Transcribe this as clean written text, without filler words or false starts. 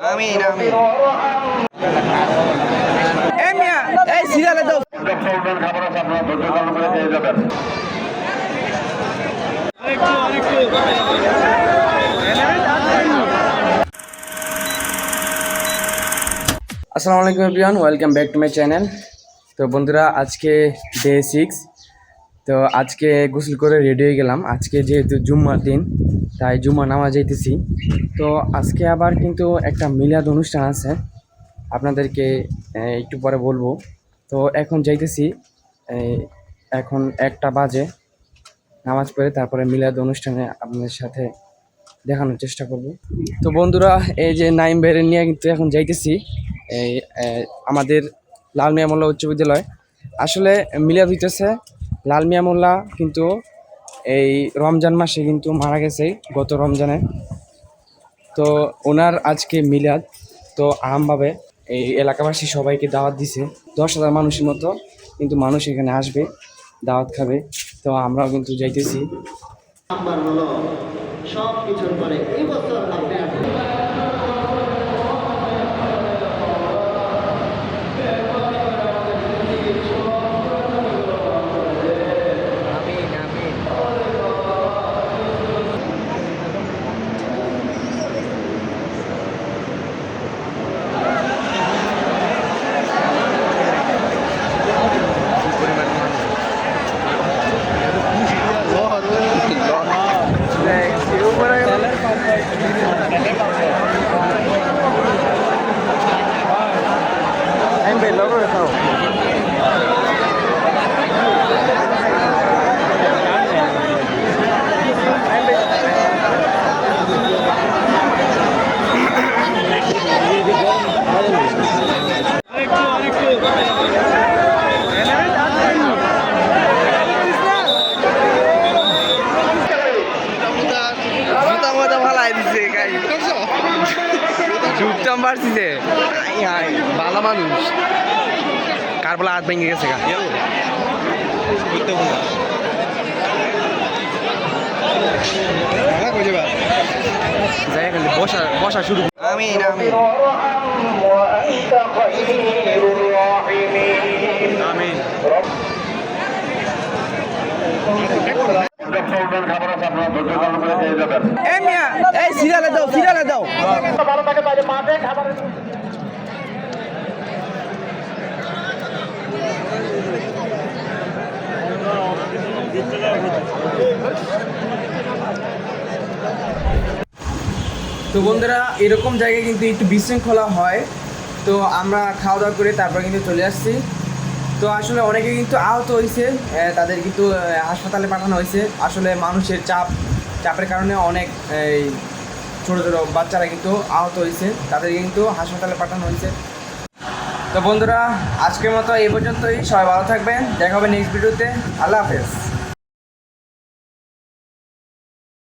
আমিন আমিন। এই মিয়া, এই সিরিয়ালে দাও। খাবার আছে, আপনারা ধৈর্য ধারণ করে পেয়ে যাবেন। আসসালামু আলাইকুম everyone, welcome back to my channel. তো বন্ধুরা, আজকে ডে 6। তো আজকে গোসল করে রেডি হয়ে গেলাম। আজকে যেহেতু জুম্মার দিন, তাই জুম্মা নামাজ যাইতেছি। তো আজকে আবার কিন্তু একটা মিলাদ অনুষ্ঠান আছে, আপনাদেরকে একটু পরে বলবো। তো এখন যাইতেছি, এখন 1টা বাজে। নামাজ পড়ে তারপরে মিলাদ অনুষ্ঠানে আপনাদের সাথে দেখানোর চেষ্টা করব। তো বন্ধুরা, এই যে নাইম ভাইয়ের নিয়ে কিন্তু এখন যাইতেছি এই আমাদের লাল মিয়া মোল্লা উচ্চ বিদ্যালয়। আসলে মিলাদ হইতেছে। লাল মিয়া মোল্লা কিন্তু এই রমজান মাসে কিন্তু মারা গেছে, গত রমজানে। তো ওনার আজকে মিলাদ। তো আমভাবে এই এলাকাবাসী সবাইকে দাওয়াত দিছে, 10,000 মানুষের মতো কিন্তু মানুষ এখানে আসবে, দাওয়াত খাবে। তো আমরাও কিন্তু যাইতেছি। নাম্বার হলো সব কিছুর পরে এই বছর আপনি ভালো মানুষ কার বলে হাত ভেঙে গেছে বসা বসা শুরু। আমিন আমিন আমিন। খাবার আছে, আপনারা ধৈর্য ধারণ করে পেয়ে যাবেন। এই মিয়া, এই সিরিয়ালে দাও, সিরিয়ালে দাও। ভালো থাকে বাইরে মাঠে খাবার তো বন্ধুরা, এরকম জায়গায় কিন্তু একটু বিশৃঙ্খলা হয়। তো আমরা খাওয়া দাওয়া করে তারপর কিন্তু চলে আসছি। তো আসলে অনেকে কিন্তু আহত হয়েছে, তাদের কিন্তু হাসপাতালে পাঠানো হয়েছে। আসলে মানুষের চাপের কারণে অনেক এই ছোটো ছোটো বাচ্চারা কিন্তু আহত হয়েছে, তাদেরকে কিন্তু হাসপাতালে পাঠানো হয়েছে। তো বন্ধুরা, আজকের মতো এই পর্যন্তই। সবাই ভালো থাকবেন, দেখা হবে নেক্সট ভিডিওতে। আল্লাহ হাফেজ।